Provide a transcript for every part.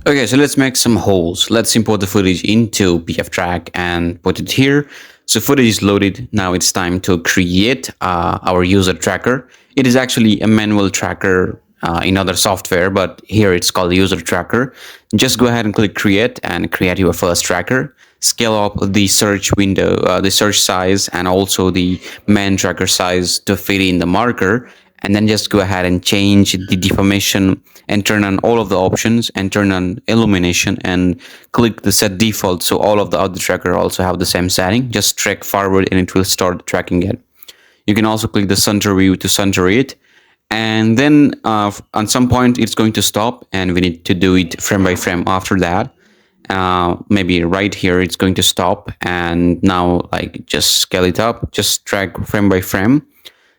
Okay, so let's make some holes. Let's import the footage into Pftrack and put it here. So footage is loaded. Now it's time to create our user tracker. It is actually a manual tracker in other software, but here it's called user tracker. Just go ahead and click create and create your first tracker. Scale up the search window, the search size, and also the main tracker size to fit in the marker. And then just go ahead and change the deformation and turn on all of the options and turn on illumination and click the set default. So all of the other tracker also have the same setting. Just track forward and it will start tracking it. You can also click the center view to center it. And then on some point it's going to stop and we need to do it frame by frame after that. Maybe right here it's going to stop, and now like just scale it up, just track frame by frame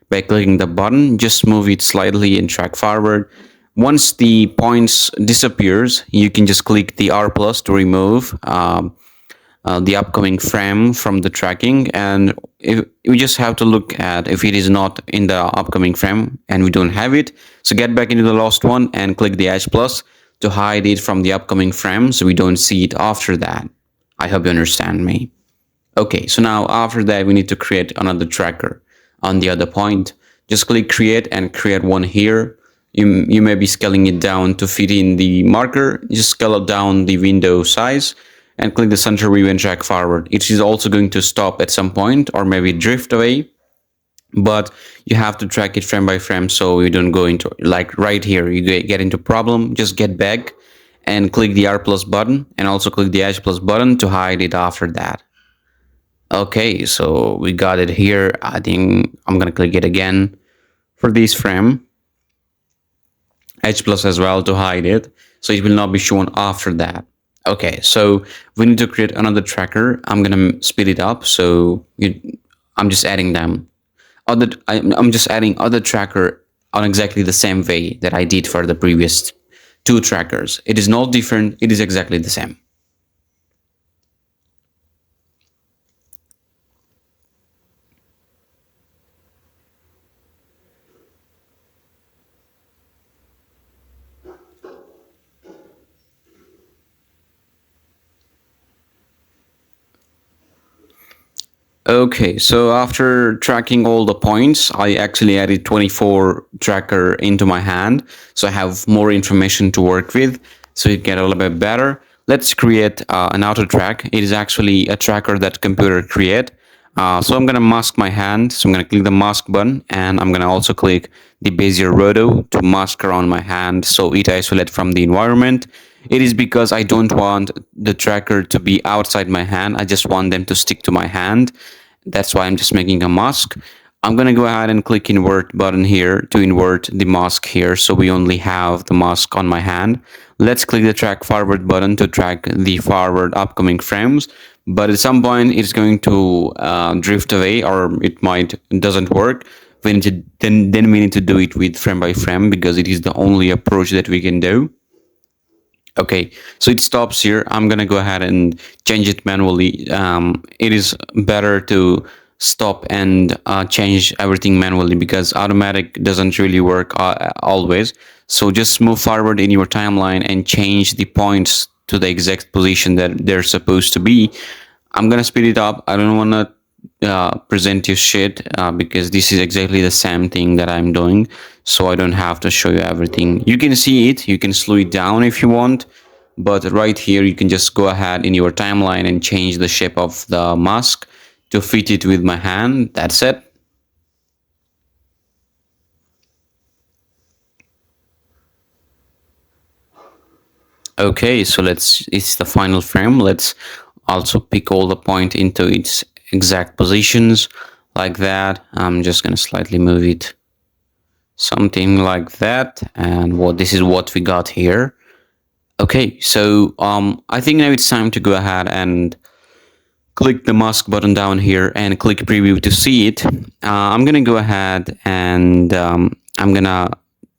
by clicking the button. Just move it slightly and track forward. Once the points disappears, you can just click the R plus to remove the upcoming frame from the tracking, and we just have to look at if it is not in the upcoming frame and we don't have it. So get back into the last one and click the H plus to hide it from the upcoming frame so we don't see it after that. I hope you understand me. Okay, so now after that we need to create another tracker on the other point. Just click create and create one here. You may be scaling it down to fit in the marker. Just scale it down the window size and click the center view and track forward. It is also going to stop at some point or maybe drift away, but you have to track it frame by frame so you don't go into, like right here, you get into problem. Just get back and click the R plus button and also click the H plus button to hide it after that. Okay, so we got it here. I think I'm gonna click it again for this frame. H plus as well to hide it, so it will not be shown after that. Okay, so we need to create another tracker. I'm gonna speed it up. So I'm just adding them. I'm just adding other tracker on exactly the same way that I did for the previous two trackers. It is not different. It is exactly the same. Okay, so after tracking all the points, I actually added 24 tracker into my hand. So I have more information to work with, so it get a little bit better. Let's create an auto track. It is actually a tracker that computer create. So I'm gonna mask my hand. So I'm gonna click the mask button, and I'm gonna also click the Bezier roto to mask around my hand so it isolates from the environment. It is because I don't want the tracker to be outside my hand. I just want them to stick to my hand. That's why I'm just making a mask. I'm gonna go ahead and click invert button here to invert the mask here so we only have the mask on my hand. Let's click the track forward button to track the forward upcoming frames, but at some point it's going to drift away, or it doesn't work. We need to, then we need to do it with frame by frame because it is the only approach that we can do. Okay, so it stops here. I'm gonna go ahead and change it manually. It is better to stop and change everything manually because automatic doesn't really work always. So just move forward in your timeline and change the points to the exact position that they're supposed to be. I'm gonna speed it up. I don't wanna present you shit because this is exactly the same thing that I'm doing, so I don't have to show you everything. You can see it, you can slow it down if you want, but right here you can just go ahead in your timeline and change the shape of the mask to fit it with my hand. That's it. Okay, so it's the final frame. Let's also pick all the point into its exact positions like that. I'm just gonna slightly move it something like that, and this is what we got here. Okay, so I think now it's time to go ahead and click the mask button down here and click preview to see it. I'm gonna go ahead and I'm gonna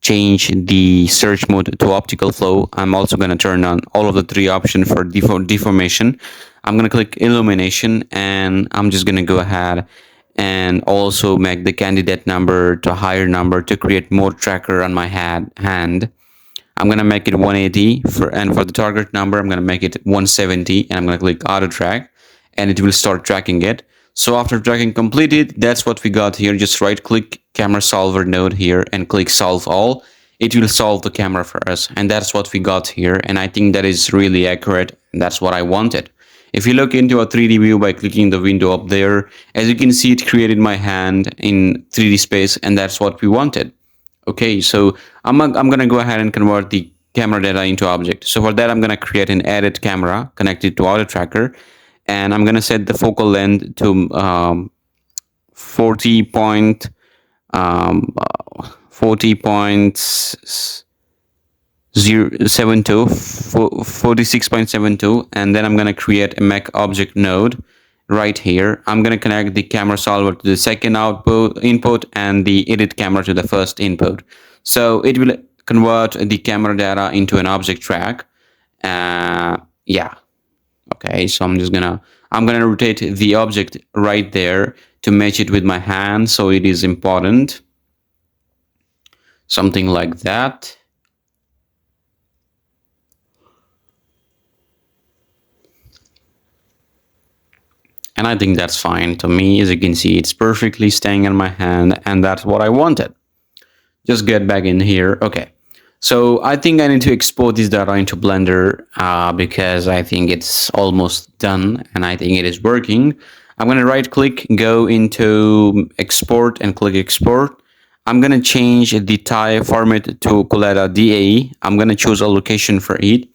change the search mode to optical flow. I'm also gonna turn on all of the three options for deformation. I'm gonna click illumination, and I'm just gonna go ahead and also make the candidate number to a higher number to create more tracker on my hand. I'm going to make it 180 and for the target number, I'm going to make it 170 and I'm going to click auto track and it will start tracking it. So after tracking completed, that's what we got here. Just right click camera solver node here and click solve all. It will solve the camera for us. And that's what we got here. And I think that is really accurate. And that's what I wanted. If you look into a 3D view by clicking the window up there, as you can see, it created my hand in 3D space, and that's what we wanted. Okay, so I'm going to go ahead and convert the camera data into object. So for that, I'm going to create an edit camera connected to auto tracker, and I'm going to set the focal length to 40.72, and then I'm going to create a make object node right here. I'm going to connect the camera solver to the second input and the edit camera to the first input. So it will convert the camera data into an object track. Yeah. Okay, so I'm gonna rotate the object right there to match it with my hand, so it is important. Something like that. And I think that's fine to me. As you can see, it's perfectly staying in my hand, and that's what I wanted. Just get back in here. Okay. So I think I need to export this data into Blender because I think it's almost done and I think it is working. I'm going to right click, go into export and click export. I'm going to change the type format to Coletta DAE. I'm going to choose a location for it.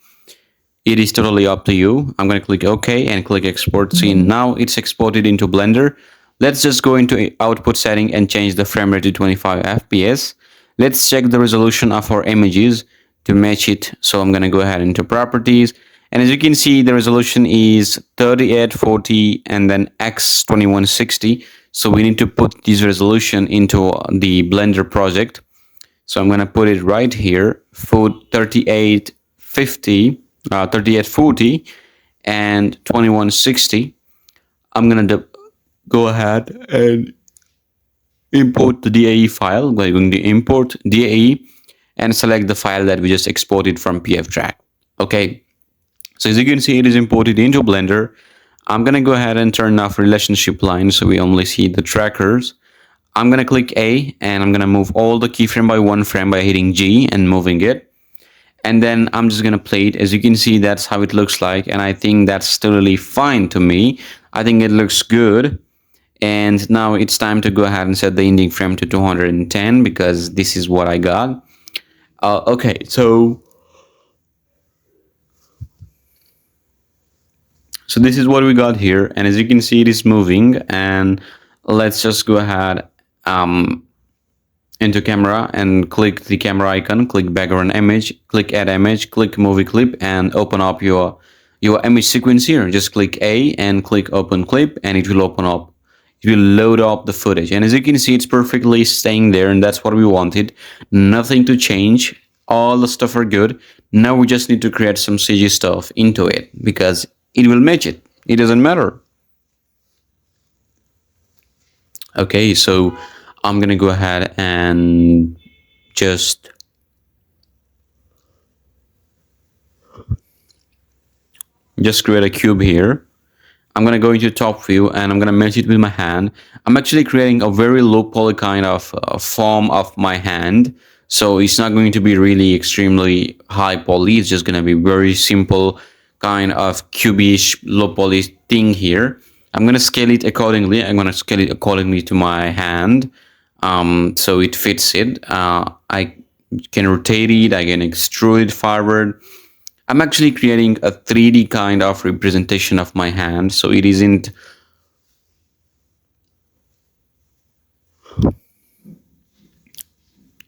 It is totally up to you. I'm going to click OK and click export scene. Now it's exported into Blender. Let's just go into output setting and change the frame rate to 25 FPS. Let's check the resolution of our images to match it. So I'm going to go ahead into properties. And as you can see, the resolution is 3840 and then X2160. So we need to put this resolution into the Blender project. So I'm going to put it right here for 3840 and 2160. I'm going to go ahead and import the DAE file. We're going to import DAE and select the file that we just exported from Pftrack. Okay, so as you can see, it is imported into Blender. I'm going to go ahead and turn off relationship lines so we only see the trackers. I'm going to click A and I'm going to move all the keyframe by one frame by hitting G and moving it. And then I'm just going to play it. As you can see, that's how it looks like. And I think that's totally fine to me. I think it looks good. And now it's time to go ahead and set the ending frame to 210 because this is what I got. Okay, so this is what we got here. And as you can see, it is moving. And let's just go ahead into camera and click the camera icon, click background image, click add image, click movie clip, and open up your image sequence here. Just click A and click open clip, and it will open up. It will load up the footage, and as you can see, it's perfectly staying there, and that's what we wanted. Nothing to change. All the stuff are good. Now we just need to create some CG stuff into it because it will match it. It doesn't matter. Okay, so I'm gonna go ahead and just create a cube here. I'm going to go into top view and I'm going to match it with my hand. I'm actually creating a very low poly kind of form of my hand. So it's not going to be really extremely high poly. It's just going to be very simple kind of cube-ish low poly thing here. I'm going to scale it accordingly. I'm going to scale it accordingly to my hand. So it fits it. I can rotate it. I can extrude it forward. I'm actually creating a 3D kind of representation of my hand, so it isn't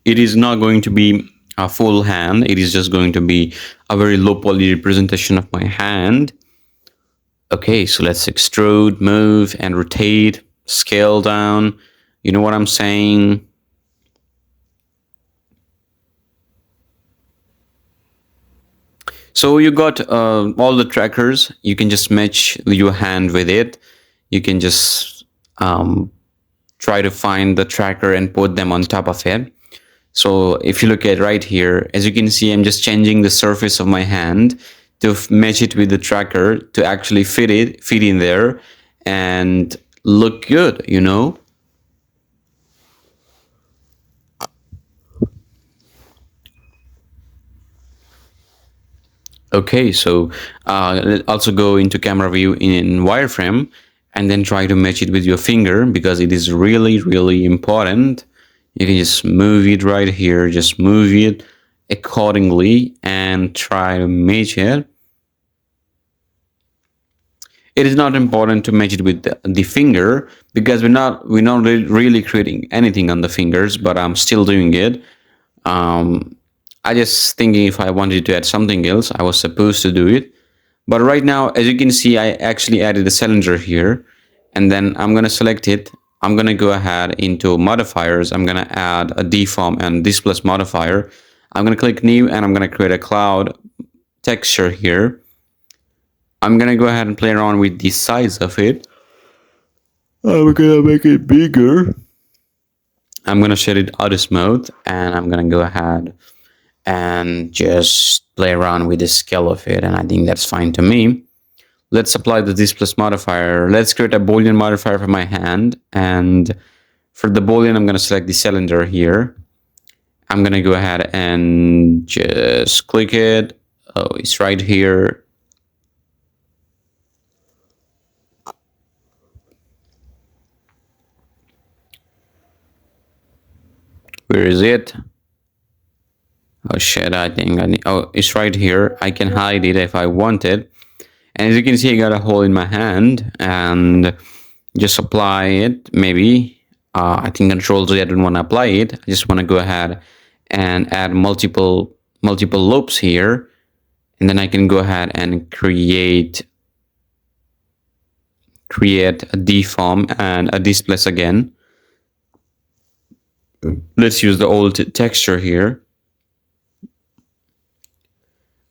not going to be a full hand. It is just going to be a very low poly representation of my hand. Okay, so let's extrude, move, and rotate, scale down. You know what I'm saying? So you got all the trackers. You can just match your hand with it. You can just try to find the tracker and put them on top of it. So if you look at right here, as you can see, I'm just changing the surface of my hand to match it with the tracker to actually fit in there and look good, you know. Okay, so also go into camera view in wireframe and then try to match it with your finger because it is really, really important. You can just move it right here, just move it accordingly and try to match it. It is not important to match it with the finger because we're not really creating anything on the fingers, but I'm still doing it. I just thinking if I wanted to add something else, I was supposed to do it. But right now, as you can see, I actually added a cylinder here, and then I'm going to select it. I'm going to go ahead into modifiers. I'm going to add a deform and displace modifier. I'm going to click new and I'm going to create a cloud texture here. I'm going to go ahead and play around with the size of it. I'm going to make it bigger. I'm going to set it artist mode and I'm going to go ahead and just play around with the scale of it, and I think that's fine to me. Let's apply the displace modifier. Let's create a boolean modifier for my hand, and for the boolean I'm going to select the cylinder here. I'm going to go ahead and just click it. Oh, it's right here. Where is it? Oh shit, I think I need, oh, it's right here. I can hide it if I want it. And as you can see, I got a hole in my hand and just apply it. Maybe I think Control Z, I don't want to apply it. I just want to go ahead and add multiple loops here. And then I can go ahead and create a deform and a displace again. Let's use the old texture here.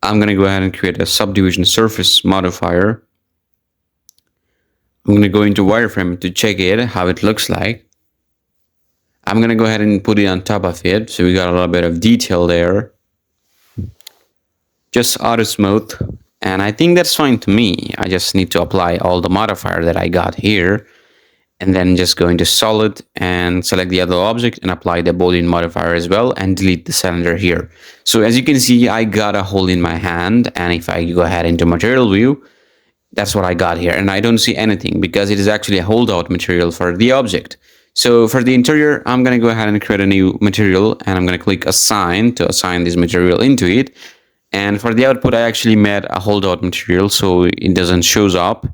I'm going to go ahead and create a subdivision surface modifier. I'm going to go into wireframe to check it, how it looks like. I'm going to go ahead and put it on top of it. So we got a little bit of detail there. Just auto smooth. And I think that's fine to me. I just need to apply all the modifier that I got here. And then just go into solid and select the other object and apply the boolean modifier as well and delete the cylinder here. So as you can see, I got a hole in my hand, and if I go ahead into material view, that's what I got here, and I don't see anything because it is actually a holdout material for the object. So for the interior, I'm going to go ahead and create a new material, and I'm going to click assign to assign this material into it. And for the output, I actually made a holdout material so it doesn't shows up.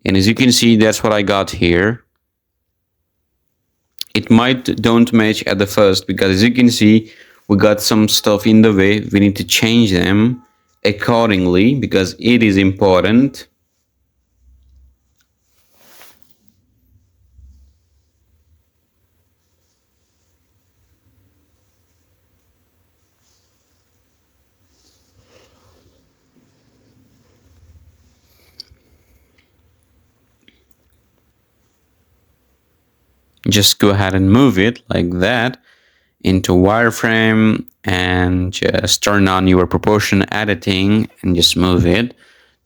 And as you can see, that's what I got here. It might don't match at the first because as you can see, we got some stuff in the way. We need to change them accordingly because it is important. Just go ahead and move it like that into wireframe and just turn on your proportion editing and just move it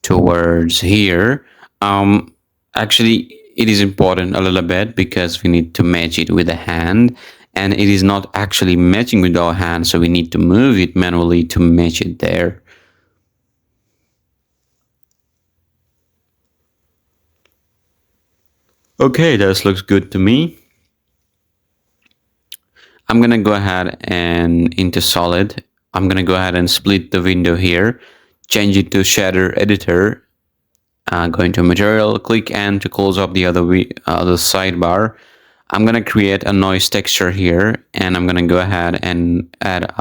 towards here. Actually, it is important a little bit because we need to match it with the hand, and it is not actually matching with our hand, so we need to move it manually to match it there. Okay, this looks good to me. I'm going to go ahead and into solid. I'm going to go ahead and split the window here, change it to shader editor, go into material, click N to close up the other sidebar. I'm going to create a noise texture here, and I'm going to go ahead and add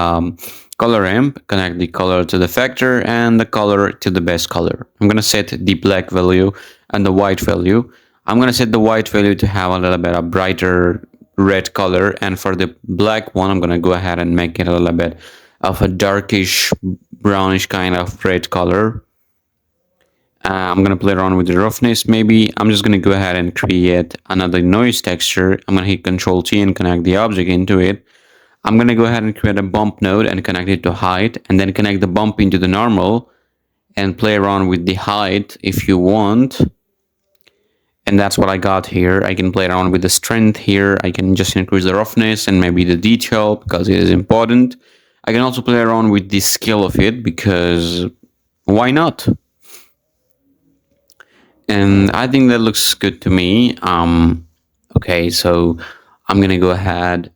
color ramp, connect the color to the factor and the color to the base color. I'm going to set the black value and the white value. I'm going to set the white value to have a little bit of brighter red color, and for the black one I'm going to go ahead and make it a little bit of a darkish brownish kind of red color. I'm going to play around with the roughness. Maybe I'm just going to go ahead and create another noise texture. I'm going to hit Ctrl T and connect the object into it. I'm going to go ahead and create a bump node and connect it to height, and then connect the bump into the normal and play around with the height if you want. And that's what I got here. I can play around with the strength here. I can just increase the roughness and maybe the detail because it is important. I can also play around with the scale of it because why not? And I think that looks good to me. Okay, so I'm gonna go ahead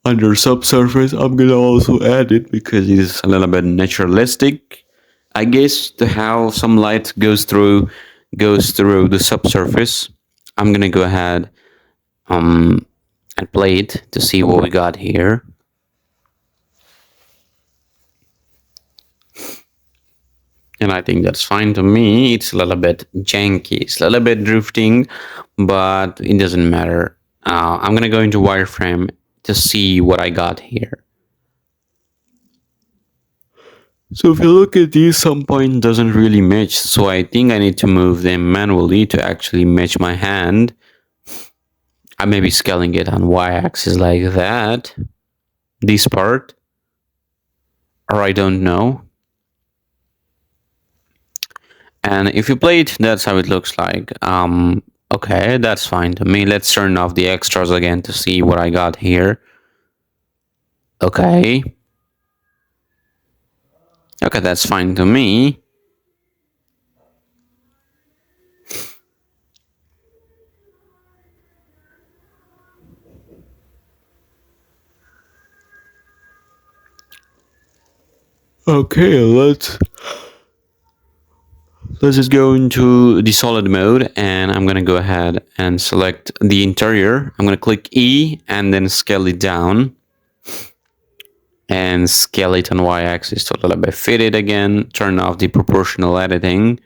under subsurface. I'm gonna also add it because it is a little bit naturalistic, I guess, to how some light goes through the subsurface. I'm gonna go ahead and play it to see what we got here. And I think that's fine to me. It's a little bit janky, it's a little bit drifting, but it doesn't matter. I'm gonna go into wireframe to see what I got here. So if you look at these, some point doesn't really match, so I think I need to move them manually to actually match my hand. I may be scaling it on y-axis like that, this part, or I don't know. And if you play it, that's how it looks like. Okay, that's fine to me. Let's turn off the extras again to see what I got here. Okay. Okay, that's fine to me. Okay, let's just go into the solid mode, and I'm gonna go ahead and select the interior. I'm gonna click E and then scale it down and scale it on y-axis to a little bit fit it again. Turn off the proportional editing,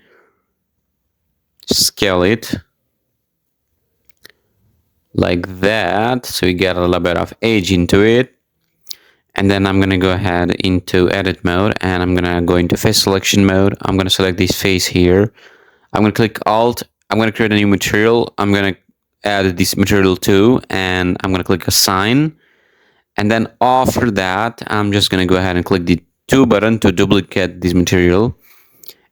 scale it like that so you get a little bit of edge into it. And then I'm gonna go ahead into edit mode, and I'm gonna go into face selection mode. I'm gonna select this face here. I'm gonna click Alt. I'm gonna create a new material. I'm gonna add this material too, and I'm gonna click Assign. And then after that, I'm just gonna go ahead and click the 2 button to duplicate this material.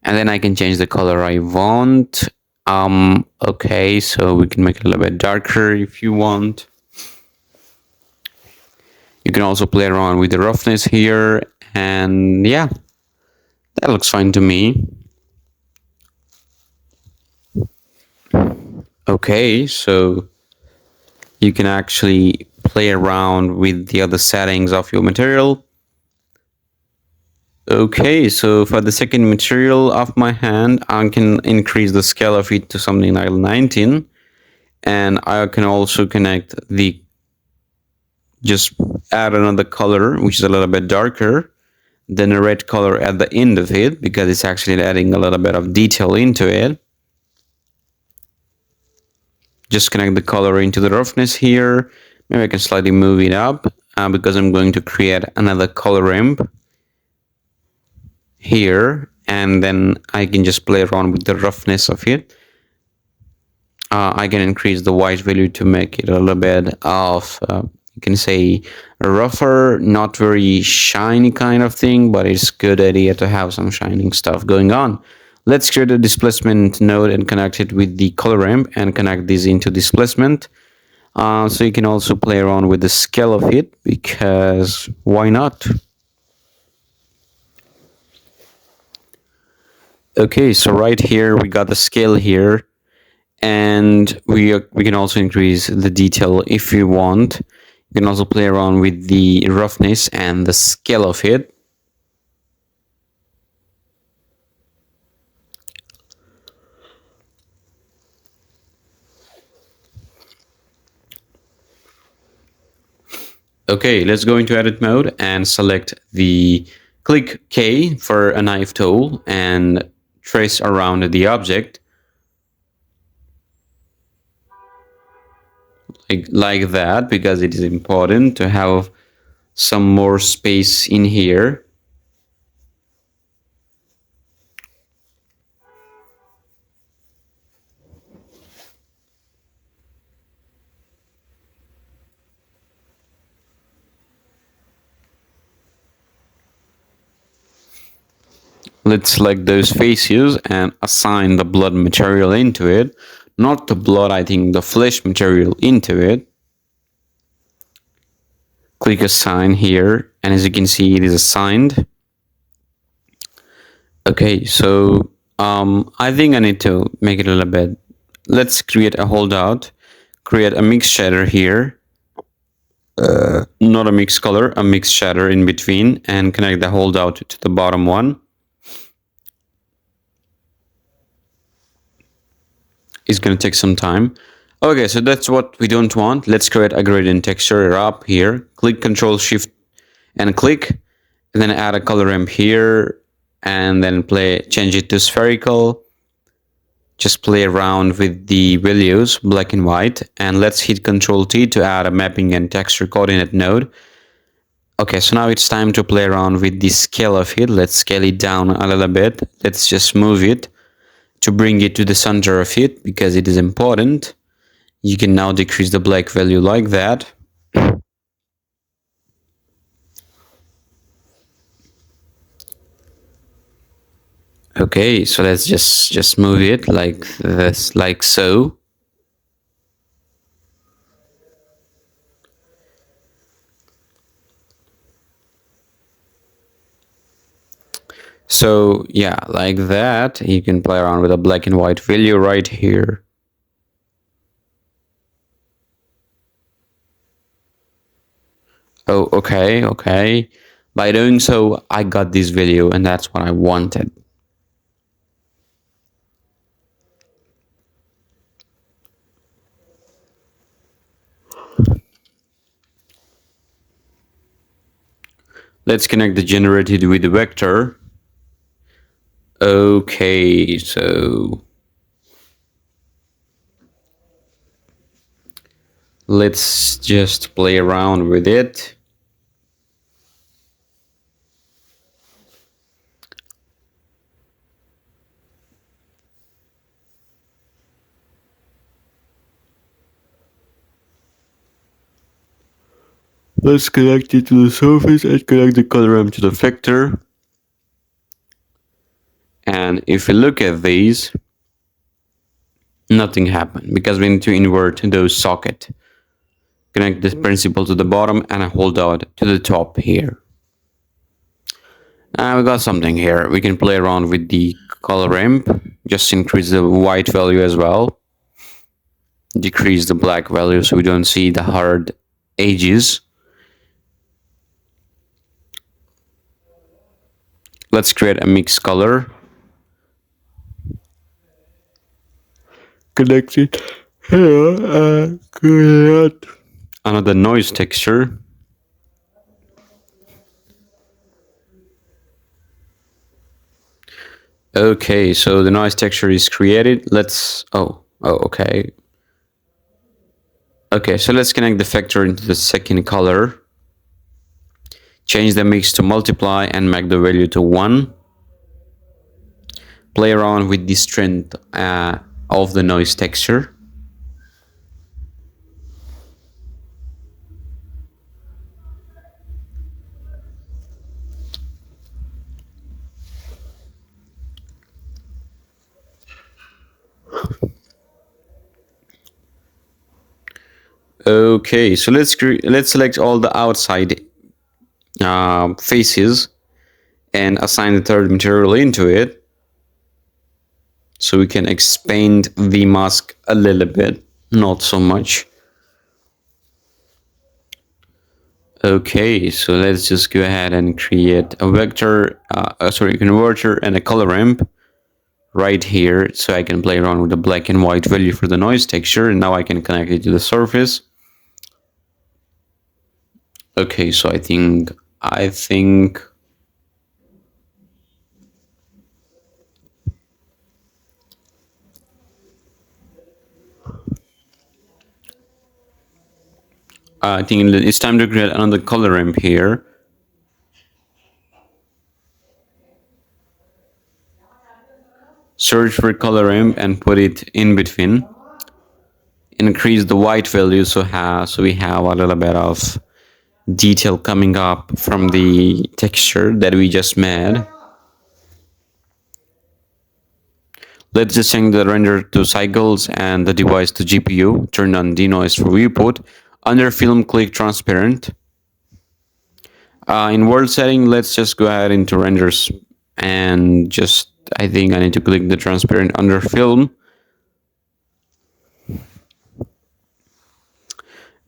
And then I can change the color I want. Okay, so we can make it a little bit darker if you want. You can also play around with the roughness here, and yeah, that looks fine to me. Okay, so you can actually play around with the other settings of your material. Okay, so for the second material of my hand, I can increase the scale of it to something like 19, and I can also connect just add another color which is a little bit darker than a red color at the end of it, because it's actually adding a little bit of detail into it. Just connect the color into the roughness here. Maybe I can slightly move it up because I'm going to create another color ramp here, and then I can just play around with the roughness of it. I can increase the white value to make it a little bit of, you can say, rougher, not very shiny kind of thing, but it's a good idea to have some shining stuff going on. Let's create a displacement node and connect it with the color ramp and connect this into displacement. So you can also play around with the scale of it, because why not? Okay, so right here we got the scale here, and we can also increase the detail if you want. You can also play around with the roughness and the scale of it. Okay, let's go into edit mode and select the click K for a knife tool and trace around the object like that, because it is important to have some more space in here. Let's select those faces and assign the blood material into it. Not the blood, I think the flesh material into it. Click assign here, and as you can see, it is assigned. Okay, so I think I need to make it a little bit. Let's create a holdout, create a mix shader here, not a mix color, a mix shader in between, and connect the holdout to the bottom one. It's going to take some time. Okay, so that's what we don't want. Let's create a gradient texture up here. Click Control Shift and click, and then add a color ramp here, and then change it to spherical. Just play around with the values, black and white, and let's hit Control T to add a mapping and texture coordinate node. Okay, so now it's time to play around with the scale of it. Let's scale it down a little bit. Let's just move it to bring it to the center of it because it is important. You can now decrease the black value like that. Okay, so let's just move it like this, like so. So yeah, like that. You can play around with a black and white value right here. Oh, okay. By doing so, I got this value, and that's what I wanted. Let's connect the generated with the vector. Okay, so let's just play around with it. Let's connect it to the surface and connect the color ramp to the vector. And if we look at these, nothing happened because we need to invert those socket. Connect this principal to the bottom and a holdout to the top here. We got something here. We can play around with the color ramp. Just increase the white value as well. Decrease the black value so we don't see the hard edges. Let's create a mix color. Connect it here and create another noise texture. Okay, so the noise texture is created. Let's okay. Okay, so let's connect the vector into the second color. Change the mix to multiply and make the value to 1. Play around with the strength of the noise texture. Okay, so let's select all the outside faces and assign the third material into it, so we can expand the mask a little bit, not so much. Okay, so let's just go ahead and create a vector, converter and a color ramp right here, so I can play around with the black and white value for the noise texture, and now I can connect it to the surface. Okay, so I think I think it's time to create another color ramp here. Search for color ramp and put it in between. Increase the white value so we have a little bit of detail coming up from the texture that we just made. Let's just change the render to cycles and the device to GPU. Turn on denoise for viewport. Under film, click transparent. In world setting, let's just go ahead into renders and just, I think I need to click the transparent under film.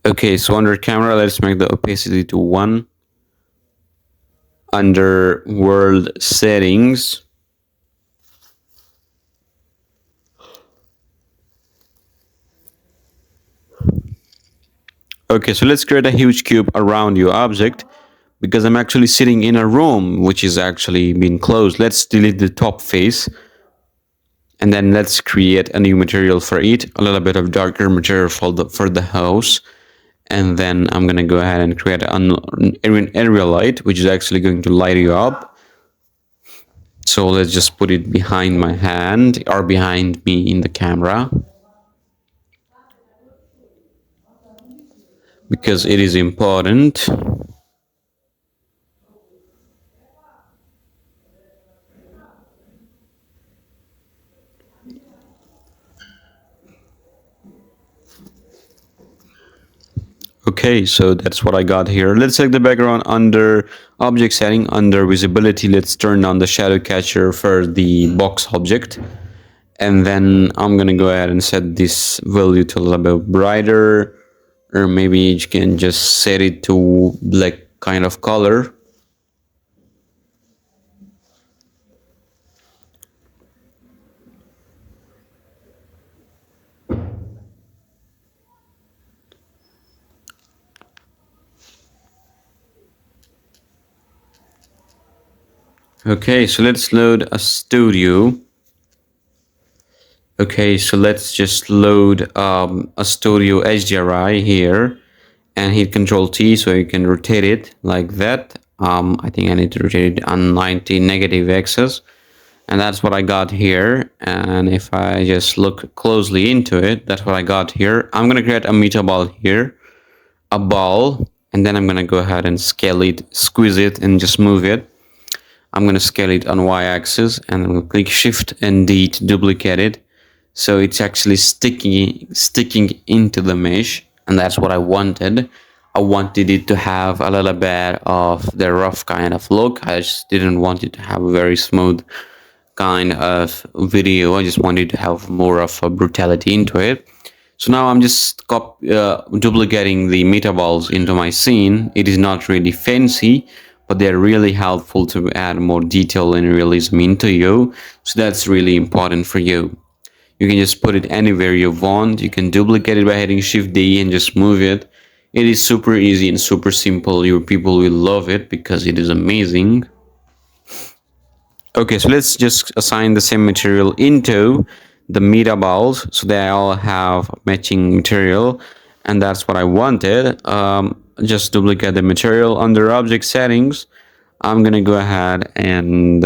Okay, so under camera, let's make the opacity to 1. Under world settings, okay, so let's create a huge cube around your object because I'm actually sitting in a room which is actually being closed. Let's delete the top face and then let's create a new material for it, a little bit of darker material for the house. And then I'm gonna go ahead and create an area light, which is actually going to light you up. So let's just put it behind my hand or behind me in the camera, because it is important. Okay, so that's what I got here. Let's take the background under object setting, under visibility. Let's turn on the shadow catcher for the box object. And then I'm gonna go ahead and set this value to a little bit brighter, or maybe you can just set it to black kind of color. Okay, so let's load a studio. Okay, so let's just load a studio HDRI here and hit Control T so you can rotate it like that. I think I need to rotate it on 90 negative axis, and that's what I got here. And if I just look closely into it, that's what I got here. I'm gonna create a meta ball here, a ball, and then I'm gonna go ahead and scale it, squeeze it, and just move it. I'm going to scale it on y-axis and I'm going to click Shift and D to duplicate it. So it's actually sticking into the mesh, and that's what I wanted. I wanted it to have a little bit of the rough kind of look. I just didn't want it to have a very smooth kind of video. I just wanted to have more of a brutality into it. So now I'm just duplicating the metaballs into my scene. It is not really fancy, but they're really helpful to add more detail and realism into you. So that's really important for you. You can just put it anywhere you want. You can duplicate it by hitting Shift D and just move it. It is super easy and super simple. Your people will love it because it is amazing. Okay, so let's just assign the same material into the meta balls so they all have matching material, and that's what I wanted. Just duplicate the material under object settings. I'm gonna go ahead and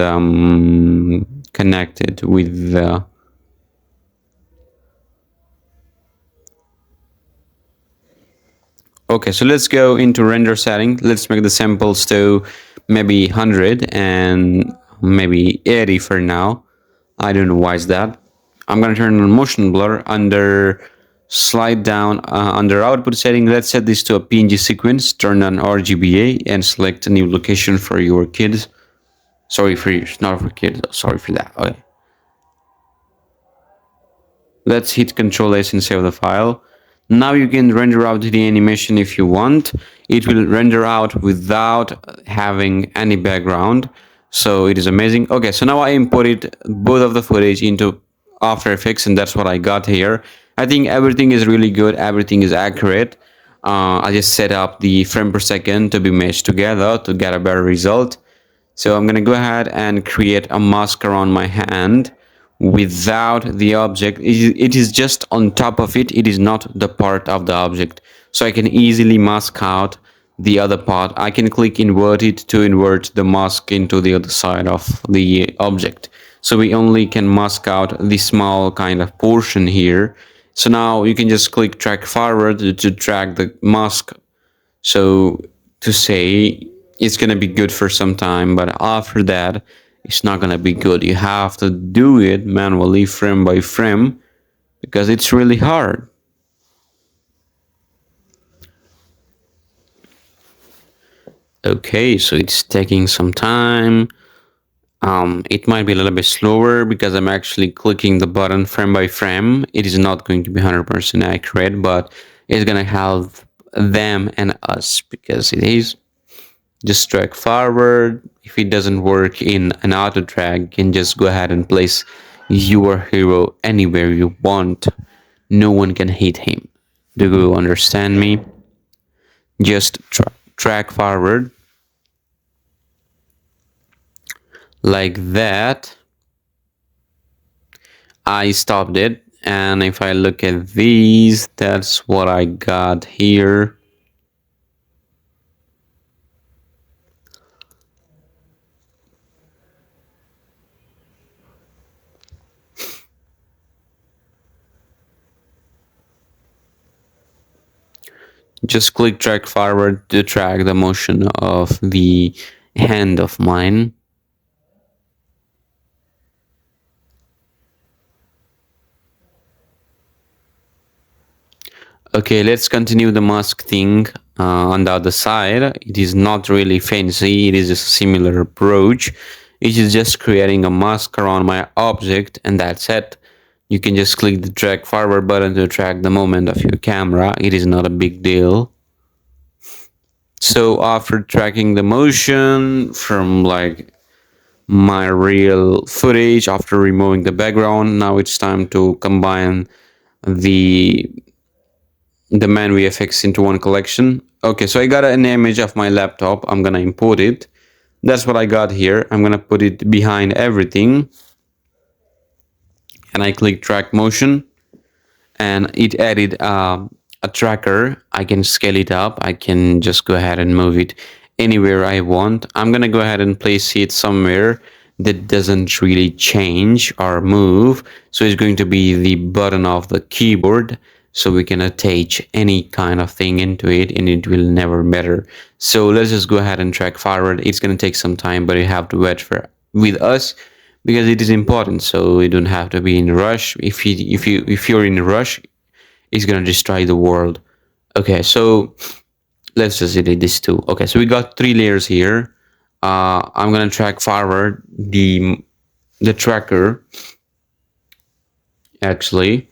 connect it with the okay, so let's go into render setting. Let's make the samples to maybe 100 and maybe 80 for now. I don't know why is that. I'm gonna turn on motion blur under slide down under output setting. Let's set this to a PNG sequence. Turn on RGBA and select a new location for your kids. Sorry for you, not for kids. Sorry for that. Okay. Let's hit Ctrl S and save the file. Now you can render out the animation if you want. It will render out without having any background. So it is amazing. Okay, so now I imported both of the footage into After Effects, and that's what I got here. I think everything is really good. Everything is accurate. I just set up the frame per second to be meshed together to get a better result. So I'm gonna go ahead and create a mask around my hand without the object. It is just on top of it. It is not the part of the object. So I can easily mask out the other part. I can click invert it to invert the mask into the other side of the object. So we only can mask out the small kind of portion here. So now you can just click track forward to track the mask. So to say it's going to be good for some time, but after that it's not gonna be good. You have to do it manually, frame by frame, because it's really hard. Okay, so it's taking some time. It might be a little bit slower because I'm actually clicking the button frame by frame. It is not going to be 100% accurate, but it's gonna help them and us because it is. Just drag forward. If it doesn't work in an auto drag, you can just go ahead and place your hero anywhere you want. No one can hit him. Do you understand me? Just drag forward like that. I stopped it, and if I look at these, that's what I got here. Just click drag forward to track the motion of the hand of mine. Okay, let's continue the mask thing on the other side. It is not really fancy, it is a similar approach. It is just creating a mask around my object, and that's it. You can just click the drag forward button to track the movement of your camera. It is not a big deal. So after tracking the motion from like my real footage, after removing the background, now it's time to combine the Man VFX into one collection. Okay, so I got an image of my laptop. I'm gonna import it. That's what I got here. I'm gonna put it behind everything, and I click track motion, and it added a tracker. I can scale it up. I can just go ahead and move it anywhere I want. I'm gonna go ahead and place it somewhere that doesn't really change or move. So it's going to be the button of the keyboard, so we can attach any kind of thing into it and it will never matter. So let's just go ahead and track forward. It's going to take some time, but you have to wait for with us because it is important, so you don't have to be in a rush. If you're in a rush, it's going to destroy the world. Okay, so let's just edit this too. Okay, so we got 3 layers here. I'm going to track forward the tracker actually.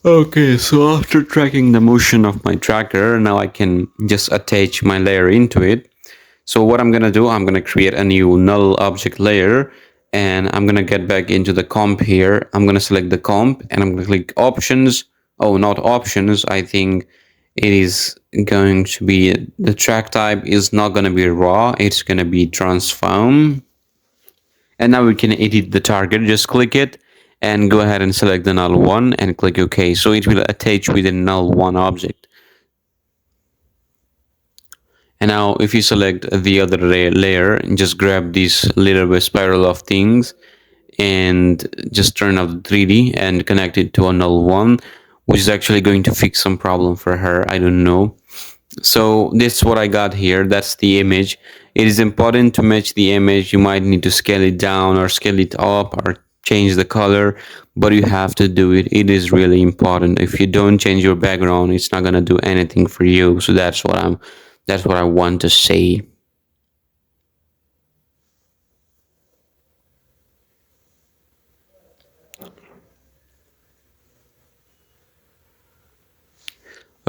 Okay, so after tracking the motion of my tracker, now I can just attach my layer into it. So what I'm gonna do, I'm gonna create a new null object layer, and I'm gonna get back into the comp here. I'm gonna select the comp, and I'm gonna click options. Oh, not options. I think it is going to be, the track type is not gonna be raw. It's gonna be transform. And now we can edit the target. Just click it and go ahead and select the null one and click OK. So it will attach with the null one object. And now if you select the other layer and just grab this little bit spiral of things and just turn off the 3D and connect it to a null one, which is actually going to fix some problem for her. I don't know. So this is what I got here. That's the image. It is important to match the image. You might need to scale it down or scale it up or change the color, but you have to do it. It is really important. If you don't change your background, it's not gonna do anything for you. So that's what I want to say.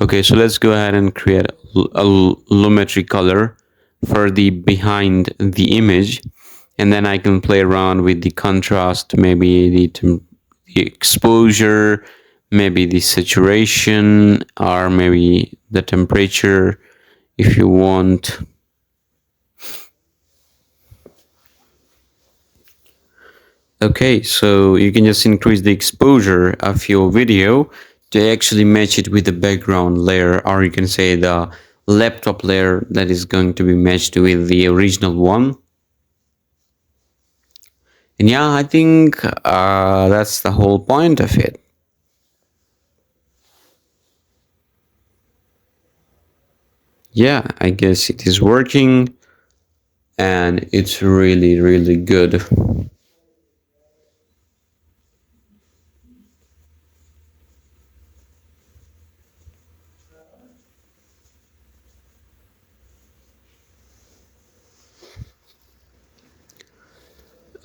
Okay, so let's go ahead and create a lumetri color for the behind the image, and then I can play around with the contrast, maybe the exposure, maybe the saturation or maybe the temperature if you want. Okay, so you can just increase the exposure of your video to actually match it with the background layer, or you can say the laptop layer that is going to be matched with the original one. And yeah, I think that's the whole point of it. Yeah, I guess it is working and it's really, really good.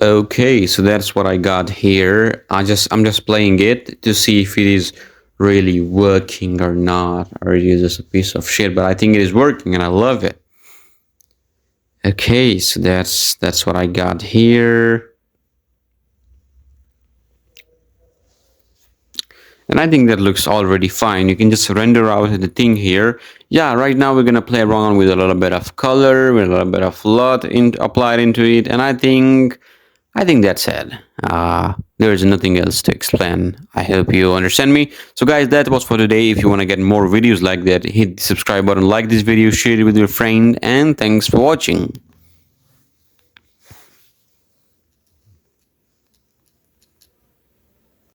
Okay, so that's what I got here. I'm just playing it to see if it is really working or not, or it is just a piece of shit, but I think it is working and I love it. Okay, so that's what I got here. And I think that looks already fine. You can just render out the thing here. Yeah, right now we're gonna play around with a little bit of color, with a little bit of LUT applied into it, and I think that's it. There is nothing else to explain. I hope you understand me. So guys, that was for today. If you want to get more videos like that, hit the subscribe button, like this video, share it with your friend, and thanks for watching.